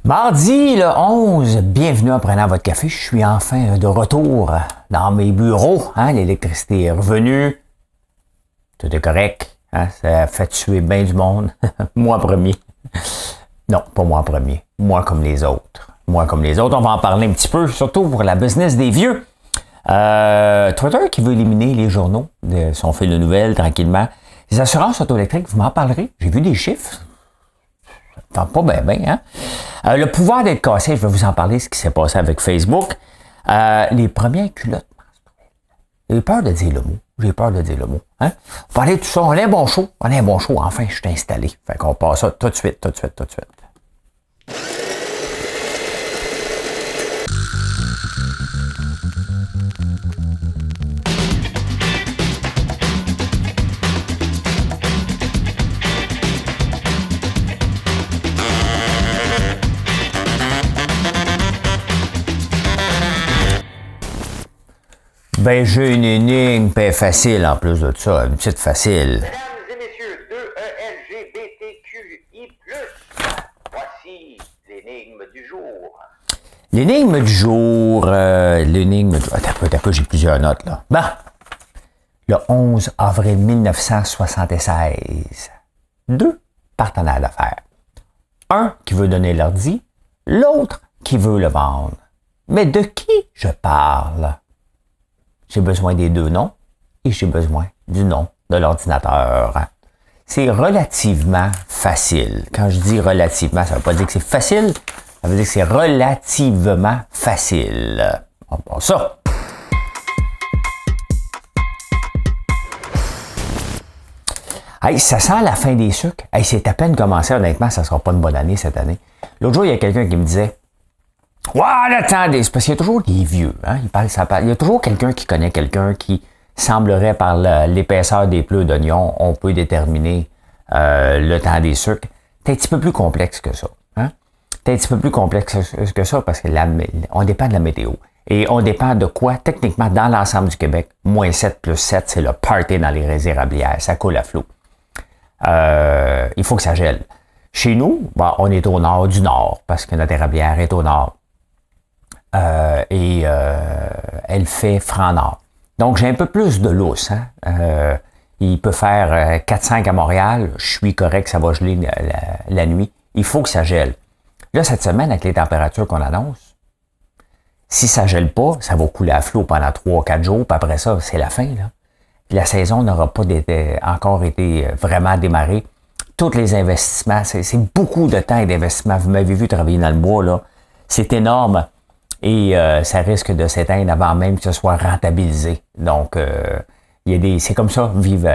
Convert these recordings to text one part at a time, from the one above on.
Mardi le 11, bienvenue en prenant votre café. Je suis enfin de retour dans mes bureaux. L'électricité est revenue. Tout est correct. Ça a fait tuer bien du monde. Moi en premier. Non, pas moi en premier. Moi comme les autres. On va en parler un petit peu, surtout pour la business des vieux. Twitter qui veut éliminer les journaux de son fil de nouvelles tranquillement. Les assurances auto-électriques, vous m'en parlerez. J'ai vu des chiffres. Ça ne tente pas bien. Le pouvoir d'être cassé, je vais vous en parler, ce qui s'est passé avec Facebook. Les premières culottes. J'ai peur de dire le mot. On va parler de tout ça. On a un bon show. Enfin, je suis installé. Fait qu'on passe ça tout de suite. Ben, j'ai une énigme, ben facile en plus de ça, une petite facile. Mesdames et messieurs, 2LGBTQI+, voici l'énigme du jour. L'énigme du jour, Attends un peu, j'ai plusieurs notes, là. Bon, le 11 avril 1976, deux partenaires d'affaires. Un qui veut donner l'ordi, l'autre qui veut le vendre. Mais de qui je parle? J'ai besoin des deux noms et j'ai besoin du nom de l'ordinateur. C'est relativement facile. Quand je dis relativement, ça ne veut pas dire que c'est facile, ça veut dire que c'est relativement facile. Bon, ça. Hey, ça sent la fin des sucres. Hey, c'est à peine commencé, honnêtement, ça ne sera pas une bonne année cette année. L'autre jour, il y a quelqu'un qui me disait « Ouais, attendez, c'est parce qu'il y a toujours des vieux. Il y a toujours quelqu'un qui connaît quelqu'un qui semblerait, par l'épaisseur des pleux d'oignons, on peut déterminer le temps des sucres. C'est un petit peu plus complexe que ça. C'est un petit peu plus complexe que ça parce que on dépend de la météo. Et on dépend de quoi? Techniquement, dans l'ensemble du Québec, moins 7 plus 7, c'est le party dans les résérablières. Ça coule à flot. Il faut que ça gèle. Chez nous, on est au nord du nord parce que notre érablière est au nord. Elle fait franc nord. Donc, j'ai un peu plus de lousse. Il peut faire 4-5 à Montréal. Je suis correct, ça va geler la nuit. Il faut que ça gèle. Là, cette semaine, avec les températures qu'on annonce, si ça gèle pas, ça va couler à flot pendant 3-4 jours. Puis après ça, c'est la fin. Là. La saison n'aura pas encore été vraiment démarrée. Tous les investissements, c'est beaucoup de temps et d'investissement. Vous m'avez vu travailler dans le bois, là. C'est énorme. Et ça risque de s'éteindre avant même que ce soit rentabilisé. Donc, c'est comme ça,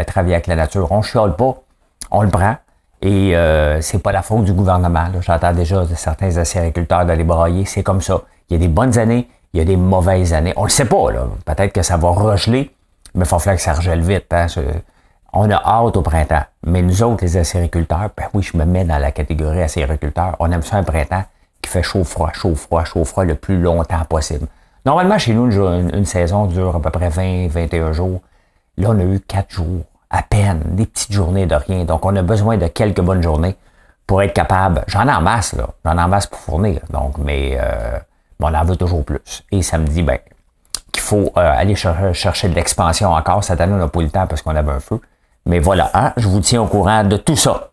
travailler avec la nature. On ne chiale pas, on le prend. Et c'est pas la faute du gouvernement. Là. J'entends déjà certains acériculteurs d'aller brailler. C'est comme ça. Il y a des bonnes années, il y a des mauvaises années. On le sait pas, là. Peut-être que ça va regeler, mais il va falloir que ça regèle vite. On a hâte au printemps. Mais nous autres, les acériculteurs, ben oui, je me mets dans la catégorie acériculteur. On aime ça un printemps qui fait chaud-froid le plus longtemps possible. Normalement, chez nous, une saison dure à peu près 20-21 jours. Là, on a eu 4 jours, à peine, des petites journées de rien. Donc, on a besoin de quelques bonnes journées pour être capable. J'en ai en masse, là. J'en ai en masse pour fournir. Donc, mais on en veut toujours plus. Et ça me dit, qu'il faut aller chercher de l'expansion encore. Cette année, on n'a pas eu le temps parce qu'on avait un feu. Mais voilà, je vous tiens au courant de tout ça.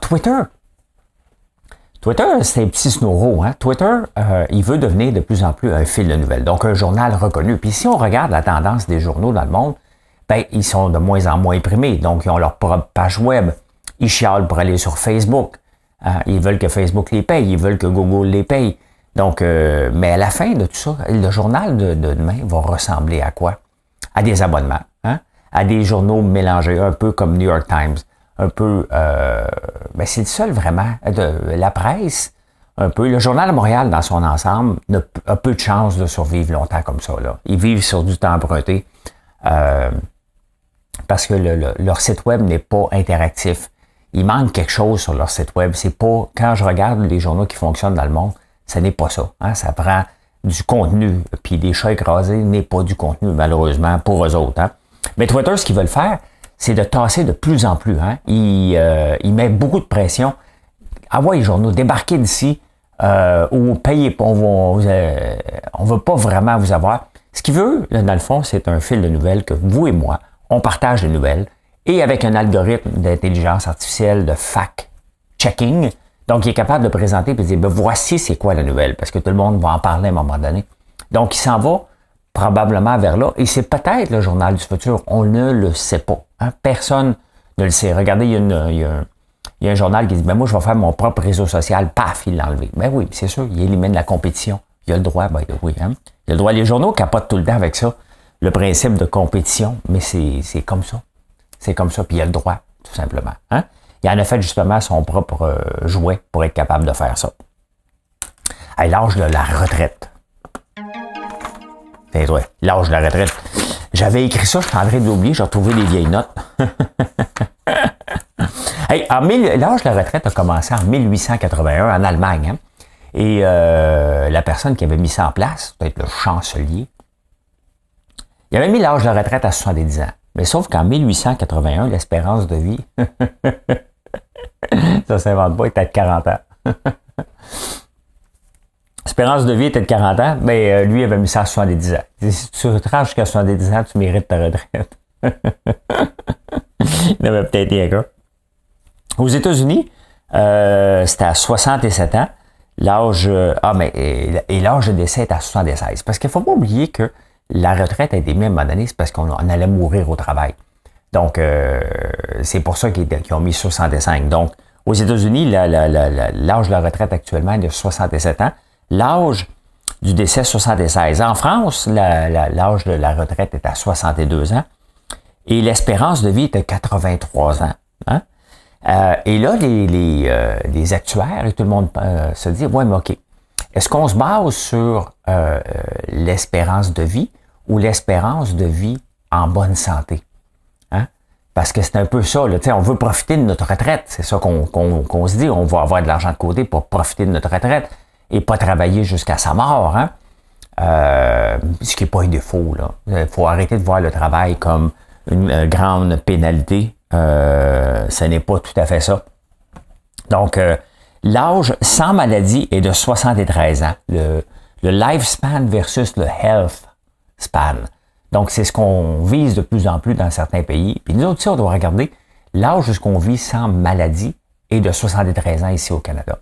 Twitter. Twitter, c'est un petit snoro. Twitter, il veut devenir de plus en plus un fil de nouvelles, donc un journal reconnu. Puis si on regarde la tendance des journaux dans le monde, ils sont de moins en moins imprimés, donc ils ont leur propre page web. Ils chialent pour aller sur Facebook. Ils veulent que Facebook les paye, ils veulent que Google les paye. Donc, mais à la fin de tout ça, le journal de demain va ressembler à quoi? À des abonnements, à des journaux mélangés, un peu comme New York Times, un peu, c'est le seul vraiment, la presse, un peu, le Journal de Montréal dans son ensemble a peu de chances de survivre longtemps comme ça, là. Ils vivent sur du temps emprunté, parce que leur site web n'est pas interactif. Il manque quelque chose sur leur site web. C'est pas, quand je regarde les journaux qui fonctionnent dans le monde, ça n'est pas ça. Ça prend du contenu. Puis des chats écrasés n'est pas du contenu, malheureusement, pour eux autres. Mais Twitter, ce qu'ils veulent faire, c'est de tasser de plus en plus. Hein? Il met beaucoup de pression. Ah ouais, les journaux, débarquez d'ici ou payez pas, on veut pas vraiment vous avoir. Ce qu'il veut, là, dans le fond, c'est un fil de nouvelles que vous et moi, on partage les nouvelles et avec un algorithme d'intelligence artificielle de fact-checking, donc il est capable de présenter et de dire, ben, voici c'est quoi la nouvelle, parce que tout le monde va en parler à un moment donné. Donc, il s'en va probablement vers là, et c'est peut-être le journal du futur, on ne le sait pas. Hein? Personne ne le sait. Regardez, il y a un journal qui dit, ben moi, je vais faire mon propre réseau social, paf, il l'a enlevé. Ben oui, c'est sûr, il élimine la compétition. Il a le droit, ben oui, hein? Il a le droit. Les journaux capotent tout le temps avec ça, le principe de compétition, mais c'est comme ça. C'est comme ça, puis il a le droit, tout simplement. Hein? Il en a fait justement son propre jouet pour être capable de faire ça. À l'âge de la retraite. C'est vrai, l'âge de la retraite. J'avais écrit ça, je suis en train de l'oublier, j'ai retrouvé les vieilles notes. Hey, l'âge de la retraite a commencé en 1881 en Allemagne. Hein? Et la personne qui avait mis ça en place, peut-être le chancelier, il avait mis l'âge de la retraite à 70 ans. Mais sauf qu'en 1881, l'espérance de vie, ça s'invente pas, était de 40 ans. L'espérance de vie était de 40 ans, mais lui avait mis ça à 70 ans. Si tu tranches jusqu'à 70 ans, tu mérites ta retraite. Il avait peut-être un cas. Aux États-Unis, c'était à 67 ans. L'âge l'âge de décès est à 76. Parce qu'il ne faut pas oublier que la retraite a été mise à un moment donné, c'est parce qu'on allait mourir au travail. Donc, c'est pour ça qu'ils ont mis 65. Donc, aux États-Unis, l'âge de la retraite actuellement est de 67 ans. L'âge du décès, 76. En France, l'âge de la retraite est à 62 ans. Et l'espérance de vie est de 83 ans. Hein? Et là, les actuaires et tout le monde se dit, ouais, mais OK, est-ce qu'on se base sur l'espérance de vie ou l'espérance de vie en bonne santé? Hein? Parce que c'est un peu ça, là, on veut profiter de notre retraite. C'est ça qu'on se dit, on va avoir de l'argent de côté pour profiter de notre retraite et pas travailler jusqu'à sa mort. Hein? Ce qui n'est pas un défaut. Il faut arrêter de voir le travail comme une grande pénalité. Ce n'est pas tout à fait ça. Donc, l'âge sans maladie est de 73 ans. Le lifespan versus le health span. Donc, c'est ce qu'on vise de plus en plus dans certains pays. Puis nous autres, on doit regarder l'âge de ce qu'on vit sans maladie est de 73 ans ici au Canada.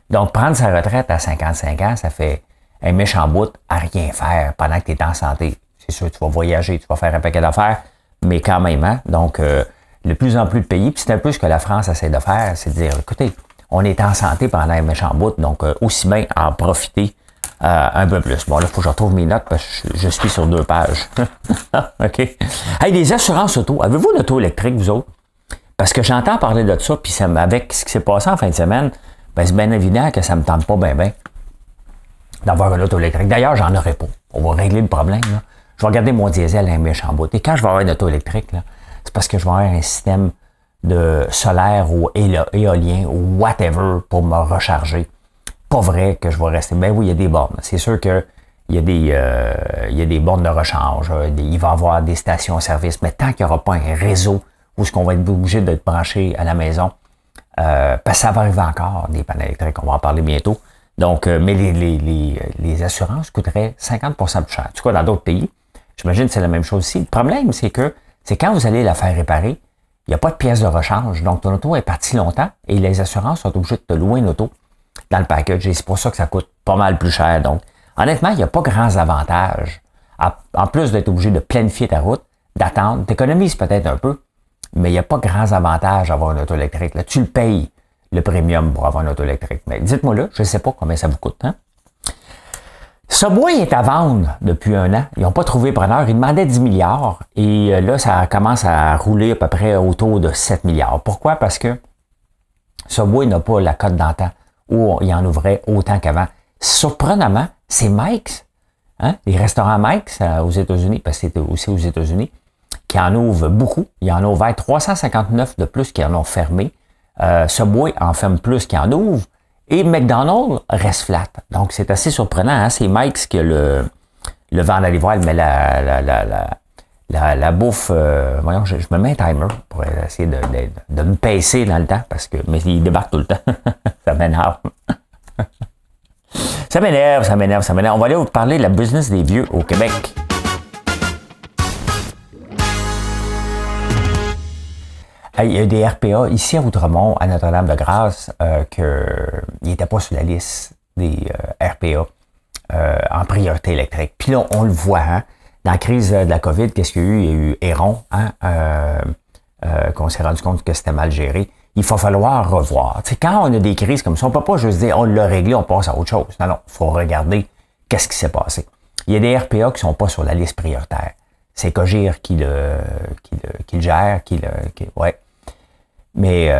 Donc, prendre sa retraite à 55 ans, ça fait un méchant bout à rien faire pendant que tu es en santé. C'est sûr, tu vas voyager, tu vas faire un paquet d'affaires, mais quand même, hein? Donc, de plus en plus de pays, puis c'est un peu ce que la France essaie de faire, c'est de dire, écoutez, on est en santé pendant un méchant bout, donc aussi bien en profiter un peu plus. Bon, là, il faut que je retrouve mes notes parce que je suis sur 2 pages. OK. Hey, les assurances auto. Avez-vous une auto électrique, vous autres? Parce que j'entends parler de ça, puis avec ce qui s'est passé en fin de semaine, ben, c'est bien évident que ça me tente pas bien d'avoir une auto électrique. D'ailleurs, j'en aurais pas. On va régler le problème. Là. Je vais regarder mon diesel à un méchant bout. Et quand je vais avoir une auto électrique, là, c'est parce que je vais avoir un système de solaire ou éolien ou whatever pour me recharger. Pas vrai que je vais rester. Ben oui, il y a des bornes. C'est sûr que il y a des bornes de recharge. Il va y avoir des stations-service. Mais tant qu'il n'y aura pas un réseau où ce qu'on va être obligé d'être branché à la maison, parce que ça va arriver encore, des panneaux électriques, on va en parler bientôt. Donc, mais les assurances coûteraient 50% plus cher. En tout cas, dans d'autres pays, j'imagine que c'est la même chose ici. Le problème, c'est que c'est quand vous allez la faire réparer, il n'y a pas de pièce de rechange. Donc, ton auto est partie longtemps et les assurances sont obligées de te louer une auto dans le package. Et c'est pour ça que ça coûte pas mal plus cher. Donc, honnêtement, il n'y a pas grands avantages. En plus d'être obligé de planifier ta route, d'attendre, t'économises peut-être un peu, mais il n'y a pas grands avantages à avoir une auto électrique. Là, tu le payes, le premium pour avoir une auto électrique. Mais dites-moi là, je ne sais pas combien ça vous coûte. Hein? Subway est à vendre depuis 1 an. Ils n'ont pas trouvé preneur. Ils demandaient 10 milliards. Et là, ça commence à rouler à peu près autour de 7 milliards. Pourquoi? Parce que Subway n'a pas la cote d'antan où il en ouvrait autant qu'avant. Surprenamment, c'est Mike's. Hein? Les restaurants Mike's aux États-Unis, parce que c'était aussi aux États-Unis, qui en ouvrent beaucoup. Il y en a ouvert 359 de plus qui en ont fermé. Subway en ferme plus qu'il en ouvre. Et McDonald's reste flat. Donc, c'est assez surprenant. Hein? C'est Mike's qui a le vent dans les voiles, mais La bouffe, voyons, je me mets un timer pour essayer de me pacer dans le temps, mais il débarque tout le temps. Ça m'énerve. Ça m'énerve. On va aller vous parler de la business des vieux au Québec. Il y a des RPA ici à Outremont, à Notre-Dame-de-Grâce, qu'ils n'étaient pas sur la liste des RPA en priorité électrique. Puis là, on le voit, hein, dans la crise de la COVID, qu'est-ce qu'il y a eu? Il y a eu Héron, hein, qu'on s'est rendu compte que c'était mal géré. Il va falloir revoir. Tu sais, quand on a des crises comme ça, on ne peut pas juste dire on l'a réglé, on passe à autre chose. Non, il faut regarder qu'est-ce qui s'est passé. Il y a des RPA qui ne sont pas sur la liste prioritaire. C'est Cogir qui le gère, ouais. Mais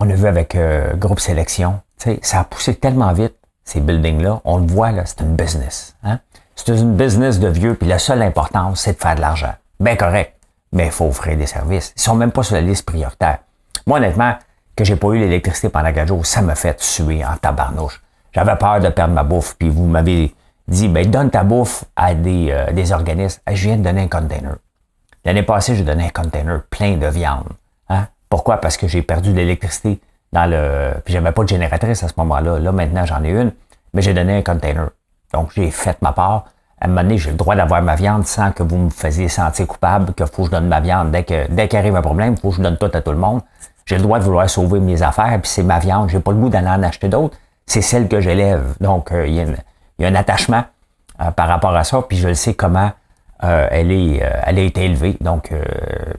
on a vu avec Groupe Sélection, tu sais, ça a poussé tellement vite, ces buildings-là. On le voit, là, c'est une business. Hein? C'est une business de vieux, puis la seule importance, c'est de faire de l'argent. Bien correct, mais il faut offrir des services. Ils sont même pas sur la liste prioritaire. Moi, honnêtement, que j'ai pas eu l'électricité pendant 4 jours, ça me fait tuer en tabarnouche. J'avais peur de perdre ma bouffe, puis vous m'avez dit, ben donne ta bouffe à des organismes. Je viens de donner un container. L'année passée, j'ai donné un container plein de viande. Hein? Pourquoi? Parce que j'ai perdu de l'électricité puis j'avais pas de génératrice à ce moment-là. Là, maintenant, j'en ai une, mais j'ai donné un container. Donc, j'ai fait ma part. À un moment donné, j'ai le droit d'avoir ma viande sans que vous me faisiez sentir coupable, qu'il faut que je donne ma viande. Dès qu'arrive un problème, il faut que je donne tout à tout le monde. J'ai le droit de vouloir sauver mes affaires, puis c'est ma viande. J'ai pas le goût d'aller en acheter d'autres. C'est celle que j'élève. Donc, il y a un attachement par rapport à ça, puis je le sais comment elle a été élevée. Donc,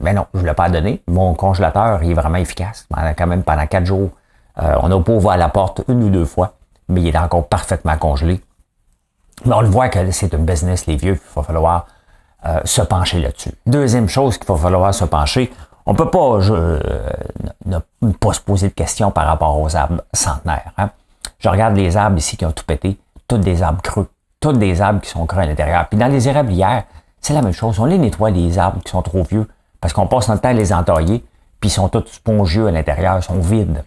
mais non, je ne l'ai pas donné. Mon congélateur, il est vraiment efficace. Quand même, pendant 4 jours, on n'a pas ouvert la porte 1 ou 2 fois, mais il est encore parfaitement congelé. Mais on le voit que c'est une business, les vieux, il va falloir se pencher là-dessus. Deuxième chose qu'il va falloir se pencher, on ne peut pas ne pas se poser de questions par rapport aux arbres centenaires. Hein? Je regarde les arbres ici qui ont tout pété, tous des arbres creux, tous des arbres qui sont creux à l'intérieur. Puis dans les érablières, c'est la même chose. On les nettoie, les arbres qui sont trop vieux, parce qu'on passe notre temps à les entailler, puis ils sont tous spongieux à l'intérieur, ils sont vides.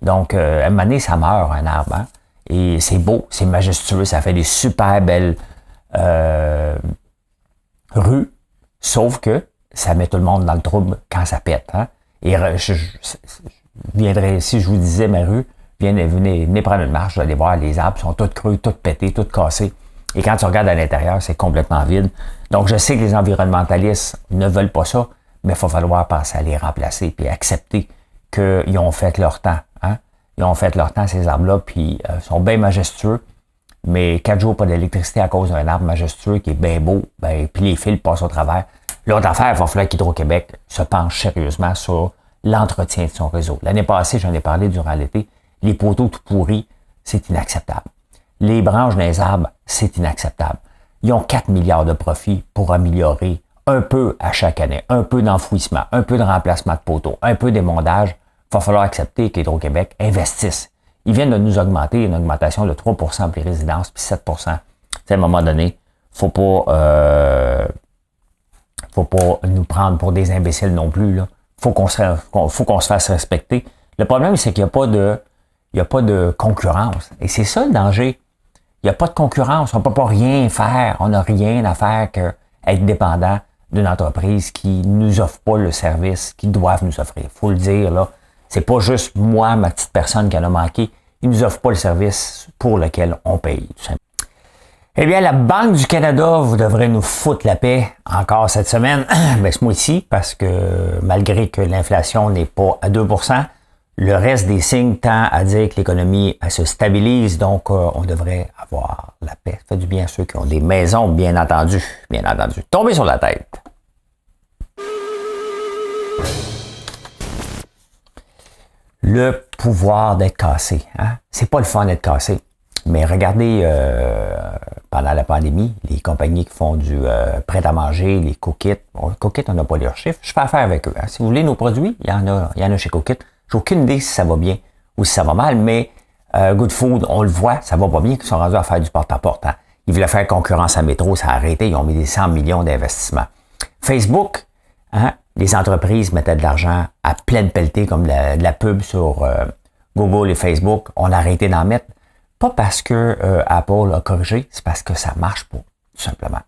Donc, à un moment donné, ça meurt, un arbre. Hein? Et c'est beau, c'est majestueux, ça fait des super belles rues, sauf que ça met tout le monde dans le trouble quand ça pète. Hein? Et si je vous disais ma rue, venez prendre une marche, vous allez voir, les arbres sont tous creux, tous pétés, tous cassés. Et quand tu regardes à l'intérieur, c'est complètement vide. Donc, je sais que les environnementalistes ne veulent pas ça, mais il va falloir penser à les remplacer puis accepter qu'ils ont fait leur temps. Hein? Ils ont fait leur temps, ces arbres-là, puis sont bien majestueux. Mais 4 jours pas d'électricité à cause d'un arbre majestueux qui est bien beau, puis les fils passent au travers. L'autre affaire, il va falloir qu'Hydro-Québec se penche sérieusement sur l'entretien de son réseau. L'année passée, j'en ai parlé durant l'été, les poteaux tout pourris, c'est inacceptable. Les branches des arbres, c'est inacceptable. Ils ont 4 milliards de profits pour améliorer un peu à chaque année, un peu d'enfouissement, un peu de remplacement de poteaux, un peu d'émondage. Il va falloir accepter qu'Hydro-Québec investisse. Ils viennent de nous augmenter une augmentation de 3 pour les résidences, puis 7 À un moment donné, faut pas nous prendre pour des imbéciles non plus. Là. Faut qu'on se fasse respecter. Le problème, c'est qu'il n'y a pas de concurrence. Et c'est ça le danger. Il n'y a pas de concurrence. On ne peut pas rien faire. On n'a rien à faire qu'être dépendant d'une entreprise qui ne nous offre pas le service qu'ils doivent nous offrir. Il faut le dire, là. C'est pas juste moi, ma petite personne qui en a manqué. Ils ne nous offrent pas le service pour lequel on paye, tout simplement. Eh bien, la Banque du Canada, vous devrez nous foutre la paix encore cette semaine. Ben, ce mois-ci, parce que malgré que l'inflation n'est pas à 2 le reste des signes tend à dire que l'économie elle se stabilise, donc on devrait avoir la paix. Ça fait du bien à ceux qui ont des maisons, bien entendu. Bien entendu. Tombez sur la tête. Le pouvoir d'être cassé. Hein? C'est pas le fun d'être cassé. Mais regardez, pendant la pandémie, les compagnies qui font du prêt-à-manger, les Cookit. Bon, Cookit, on n'a pas leurs chiffres. Je fais affaire avec eux. Hein? Si vous voulez nos produits, il y en a chez Cookit. J'ai aucune idée si ça va bien ou si ça va mal, mais Good Food, on le voit, ça va pas bien qu'ils sont rendus à faire du porte-à-porte. Hein? Ils voulaient faire concurrence à Métro, ça a arrêté, ils ont mis des 100 millions d'investissements. Facebook, hein, les entreprises mettaient de l'argent à pleine pelletée comme de la pub sur Google et Facebook. On a arrêté d'en mettre. Pas parce que Apple a corrigé, c'est parce que ça marche pas, tout simplement.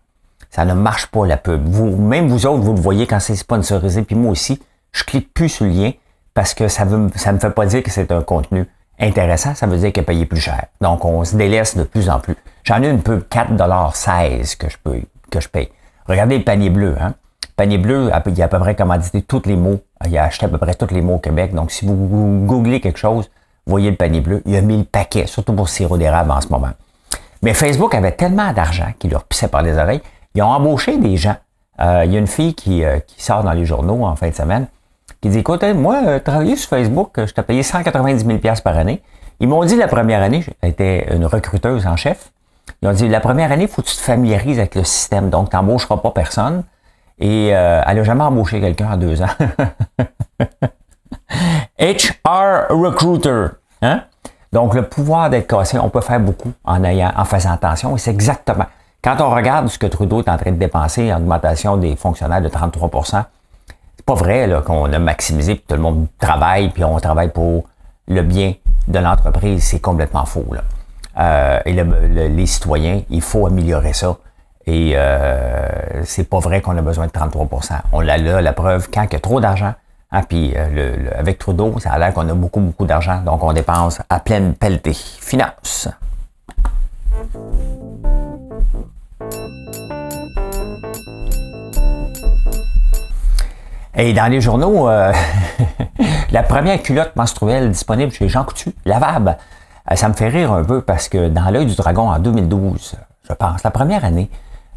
Ça ne marche pas, la pub. Même vous autres, vous le voyez quand c'est sponsorisé, puis moi aussi, je clique plus sur le lien parce que ça me fait pas dire que c'est un contenu intéressant, ça veut dire qu'il a payé plus cher. Donc, on se délaisse de plus en plus. J'en ai une pub 4,16 $ que je paye. Regardez le panier bleu, hein. Le panier bleu, il a à peu près commandité tous les mots. Il a acheté à peu près tous les mots au Québec. Donc, si vous googlez quelque chose, voyez le panier bleu, il a mis le paquet, surtout pour le sirop d'érable en ce moment. Mais Facebook avait tellement d'argent qu'il leur pissait par les oreilles. Ils ont embauché des gens. Il y a une fille qui sort dans les journaux en fin de semaine qui dit, écoute, moi, travailler sur Facebook, je t'ai payé 190 000 $ par année. Ils m'ont dit la première année, j'étais une recruteuse en chef, ils ont dit, la première année, il faut que tu te familiarises avec le système, donc tu n'embaucheras pas personne. Et elle n'a jamais embauché quelqu'un en 2 ans. HR Recruiter. Hein? Donc, le pouvoir d'être cassé, on peut faire beaucoup en faisant attention. Et c'est exactement. Quand on regarde ce que Trudeau est en train de dépenser en augmentation des fonctionnaires de 33 %, c'est pas vrai là, qu'on a maximisé, puis tout le monde travaille, puis on travaille pour le bien de l'entreprise. C'est complètement faux. Là. Et les citoyens, il faut améliorer ça. Et c'est pas vrai qu'on a besoin de 33 %. On l'a là, la preuve, quand il y a trop d'argent, hein, puis avec Trudeau, ça a l'air qu'on a beaucoup, beaucoup d'argent, donc on dépense à pleine pelletée. Finance. Et dans les journaux, la première culotte menstruelle disponible chez Jean Coutu, lavable. Ça me fait rire un peu parce que dans l'œil du dragon en 2012, je pense, la première année,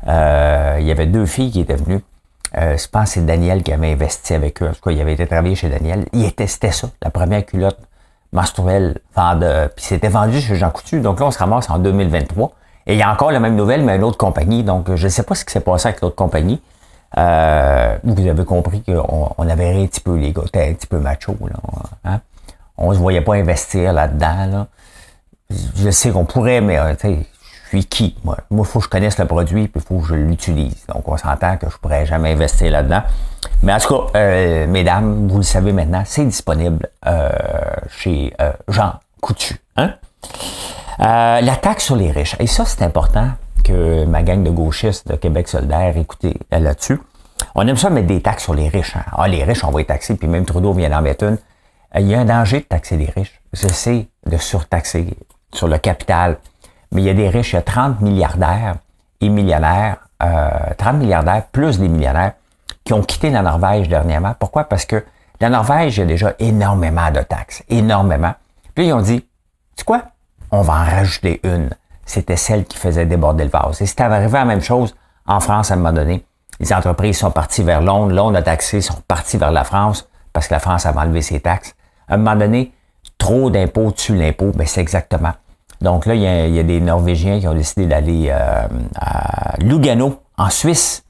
il y avait 2 filles qui étaient venues. Je pense que c'est Daniel qui avait investi avec eux. En tout cas, il avait été travaillé chez Daniel. C'était ça, la première culotte menstruelle. Puis c'était vendu chez Jean Coutu. Donc là, on se ramasse en 2023. Et il y a encore la même nouvelle, mais une autre compagnie. Donc, je ne sais pas ce qui s'est passé avec l'autre compagnie. Vous avez compris qu'on avait un petit peu, les gars, un petit peu macho. Là, hein? On ne se voyait pas investir là-dedans. Là. Je sais qu'on pourrait, mais tu sais, je suis qui? Moi, il faut que je connaisse le produit, puis il faut que je l'utilise. Donc, on s'entend que je ne pourrais jamais investir là-dedans. Mais en tout cas, mesdames, vous le savez maintenant, c'est disponible chez Jean Coutu. Hein? La taxe sur les riches. Et ça, c'est important que ma gang de gauchistes de Québec solidaire, écoutez là-dessus. On aime ça mettre des taxes sur les riches. Hein? Ah, les riches, on va les taxer, puis même Trudeau vient d'en mettre une. Il y a un danger de taxer les riches. Je sais de surtaxer sur le capital. Mais il y a des riches, il y a 30 milliardaires et millionnaires, 30 milliardaires plus des millionnaires qui ont quitté la Norvège dernièrement. Pourquoi? Parce que la Norvège, il y a déjà énormément de taxes. Énormément. Puis ils ont dit, tu sais quoi? On va en rajouter une. C'était celle qui faisait déborder le vase. Et c'est arrivé la même chose en France à un moment donné. Les entreprises sont parties vers Londres. Londres a taxé, sont parties vers la France parce que la France avait enlevé ses taxes. À un moment donné, trop d'impôts tue l'impôt. Ben c'est exactement. Donc là, il y a des Norvégiens qui ont décidé d'aller à Lugano, en Suisse,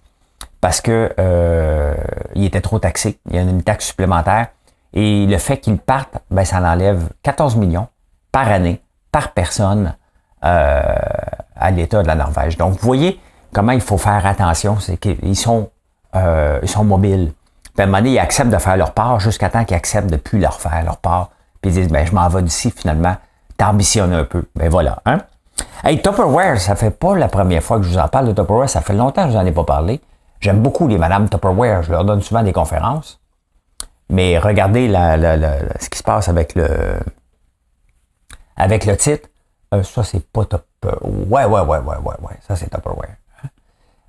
parce que il était trop taxé. Il y a une taxe supplémentaire. Et le fait qu'ils partent, ben ça enlève 14 millions par année, par personne, à l'État de la Norvège. Donc, vous voyez comment il faut faire attention, c'est qu'ils sont mobiles. Puis à un moment donné, ils acceptent de faire leur part jusqu'à temps qu'ils acceptent de ne plus leur faire leur part. Puis ils disent, ben je m'en vais d'ici finalement, t'ambitionnes un peu. Ben voilà. Hein? Hey, Tupperware, ça fait pas la première fois que je vous en parle de Tupperware, ça fait longtemps que je vous en ai pas parlé. J'aime beaucoup les madames Tupperware, je leur donne souvent des conférences. Mais regardez ce qui se passe avec le titre. Ça, c'est pas Tupperware. Ouais. Ça, c'est Tupperware. Hein?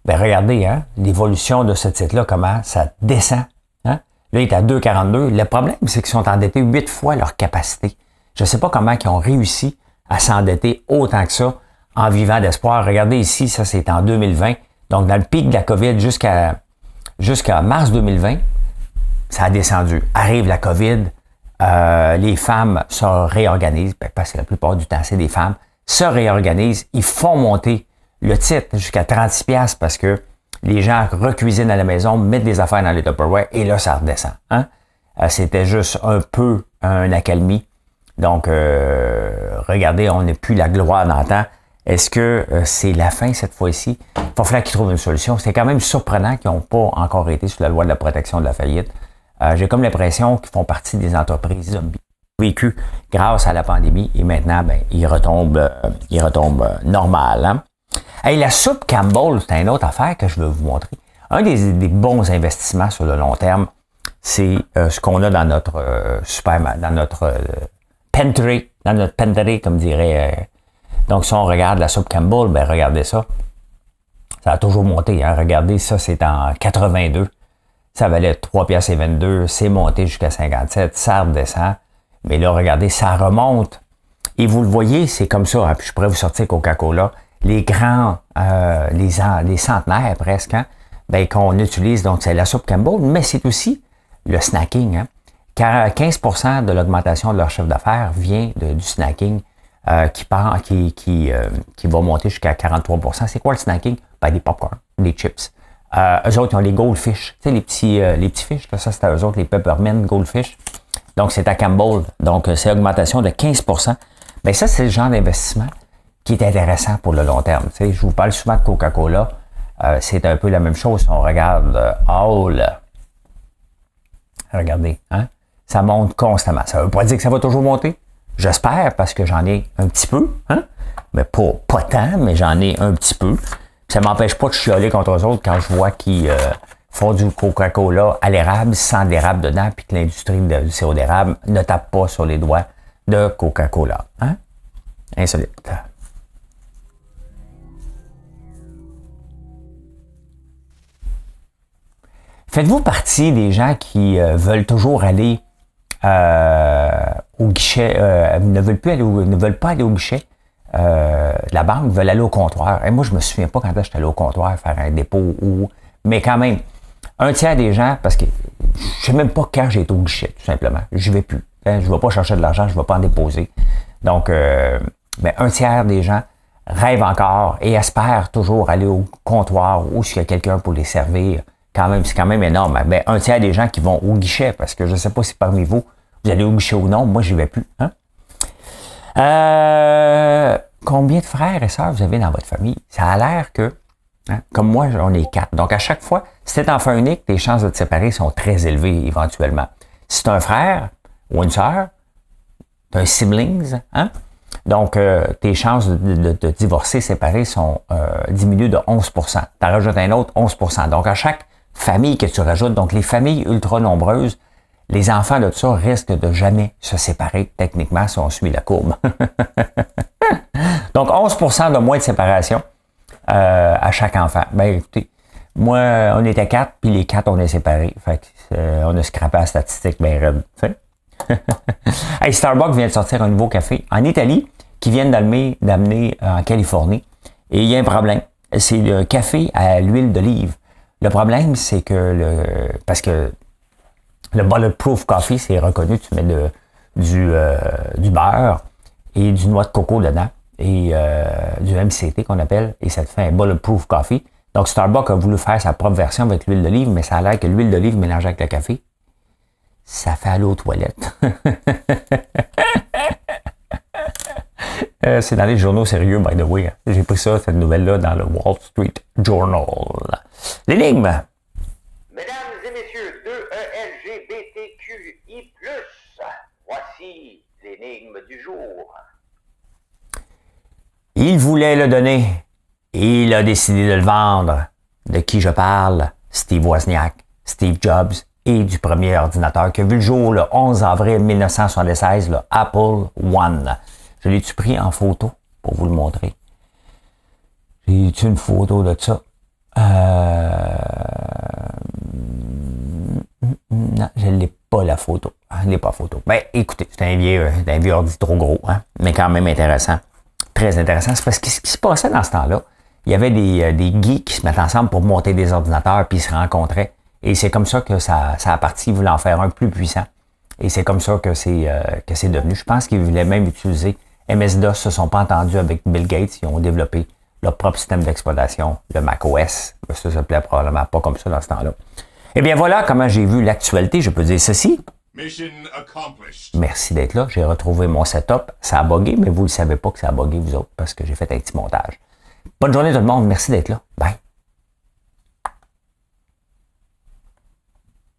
Ben, regardez, hein, l'évolution de ce titre-là, comment ça descend. Hein? Là, il est à 2,42. Le problème, c'est qu'ils sont endettés 8 fois leur capacité. Je ne sais pas comment ils ont réussi à s'endetter autant que ça en vivant d'espoir. Regardez ici, ça, c'est en 2020. Donc, dans le pic de la COVID jusqu'à mars 2020, ça a descendu. Arrive la COVID, les femmes se réorganisent, parce que la plupart du temps, c'est des femmes, se réorganisent, ils font monter le titre jusqu'à 36$ parce que les gens recuisinent à la maison, mettent des affaires dans les Tupperware et là, ça redescend. Hein? C'était juste un peu un accalmie. Donc, regardez, on n'est plus la gloire d'antan. Est-ce que c'est la fin cette fois-ci? Il va falloir qu'ils trouvent une solution. C'est quand même surprenant qu'ils n'ont pas encore été sous la loi de la protection de la faillite. J'ai comme l'impression qu'ils font partie des entreprises zombies vécues grâce à la pandémie et maintenant, ben, ils retombent normal. Hein? Hey, la soupe Campbell, c'est une autre affaire que je veux vous montrer. Un des bons investissements sur le long terme, c'est ce qu'on a dans notre dans notre pantry, comme dirait. Donc, si on regarde la soupe Campbell, ben regardez ça. Ça a toujours monté. Hein? Regardez, ça, c'est en 82. Ça valait 3,22 $. C'est monté jusqu'à 57. Ça redescend. Mais là, regardez, ça remonte. Et vous le voyez, c'est comme ça. Hein? Puis je pourrais vous sortir Coca-Cola. Les grands, les centenaires presque, hein? Ben, qu'on utilise. Donc, c'est la soupe Campbell, mais c'est aussi le snacking. Hein? Car 15% de l'augmentation de leur chiffre d'affaires vient du snacking qui va monter jusqu'à 43%. C'est quoi le snacking? Ben, des popcorn, des chips. Eux autres, ils ont les goldfish. Tu sais, les petits fish, là, ça, c'était eux autres, les peppermint goldfish. Donc, c'est à Campbell. Donc, c'est augmentation de 15%. Bien, ça, c'est le genre d'investissement qui est intéressant pour le long terme. Tu sais, je vous parle souvent de Coca-Cola. C'est un peu la même chose si on regarde Hall. Regardez, hein? Ça monte constamment. Ça ne veut pas dire que ça va toujours monter. J'espère, parce que j'en ai un petit peu, hein? Mais pas tant, mais j'en ai un petit peu. Ça ne m'empêche pas de chialer contre eux autres quand je vois qu'ils font du Coca-Cola à l'érable, sans d'érable dedans, puis que l'industrie du sirop d'érable ne tape pas sur les doigts de Coca-Cola. Hein? Insolite. Faites-vous partie des gens qui veulent toujours aller au guichet, ne veulent pas aller au guichet de la banque, veulent aller au comptoir. Et moi, je me souviens pas quand j'étais allé au comptoir faire un dépôt mais quand même, un tiers des gens, parce que je sais même pas quand j'ai été au guichet, tout simplement. Je vais plus. Hein, je vais pas chercher de l'argent, je vais pas en déposer. Donc, mais un tiers des gens rêvent encore et espèrent toujours aller au comptoir ou s'il y a quelqu'un pour les servir. Quand même, c'est quand même énorme. Ben, un tiers des gens qui vont au guichet, parce que je ne sais pas si parmi vous, vous allez au guichet ou non, moi, j'y vais plus. Hein? Combien de frères et sœurs vous avez dans votre famille? Ça a l'air que, hein, comme moi, on est 4. Donc, à chaque fois, si t'es enfant unique, tes chances de te séparer sont très élevées, éventuellement. Si tu as un frère ou une sœur, tu as un siblings, hein? Donc, tes chances de divorcer, séparer sont diminuées de 11%. Tu en rajoutes un autre, 11%. Donc, à chaque famille que tu rajoutes, donc les familles ultra nombreuses, les enfants de ça risquent de jamais se séparer, techniquement, si on suit la courbe. Donc, 11% de moins de séparation à chaque enfant. Ben, écoutez, moi, on était 4, puis les 4, on est séparés. Fait que, on a scrappé la statistique bien raide. Hey, Starbucks vient de sortir un nouveau café en Italie qui vient d'amener en Californie. Et il y a un problème. C'est le café à l'huile d'olive. Le problème, c'est que parce que le Bulletproof Coffee, c'est reconnu, tu mets du beurre et du noix de coco dedans et du MCT qu'on appelle, et ça te fait un Bulletproof Coffee. Donc, Starbucks a voulu faire sa propre version avec l'huile d'olive, mais ça a l'air que l'huile d'olive mélangée avec le café, ça fait aller aux toilettes. C'est dans les journaux sérieux, by the way. J'ai pris ça, cette nouvelle-là, dans le Wall Street Journal. L'énigme. Mesdames et messieurs de LGBTQI+, voici l'énigme du jour. Il voulait le donner. Il a décidé de le vendre. De qui je parle? Steve Wozniak, Steve Jobs et du premier ordinateur qui a vu le jour le 11 avril 1976, le Apple One. Je l'ai-tu pris en photo pour vous le montrer? J'ai-tu une photo de ça? Non, je ne l'ai pas la photo. Je n'ai pas la photo. Ben, écoutez, c'est un vieux ordi trop gros, hein? Mais quand même intéressant. Très intéressant. C'est parce que ce qui se passait dans ce temps-là, il y avait des geeks qui se mettaient ensemble pour monter des ordinateurs puis ils se rencontraient. Et c'est comme ça que ça a parti. Ils voulaient en faire un plus puissant. Et c'est comme ça que c'est devenu. Je pense qu'ils voulaient même utiliser MS-DOS, se sont pas entendus avec Bill Gates. Ils ont développé leur propre système d'exploitation, le macOS. Ça s'appelait probablement pas comme ça dans ce temps-là. Eh bien voilà comment j'ai vu l'actualité. Je peux dire ceci. Mission accomplished. Merci d'être là. J'ai retrouvé mon setup. Ça a bugué, mais vous ne le savez pas que ça a bugué, vous autres, parce que j'ai fait un petit montage. Bonne journée tout le monde. Merci d'être là. Bye.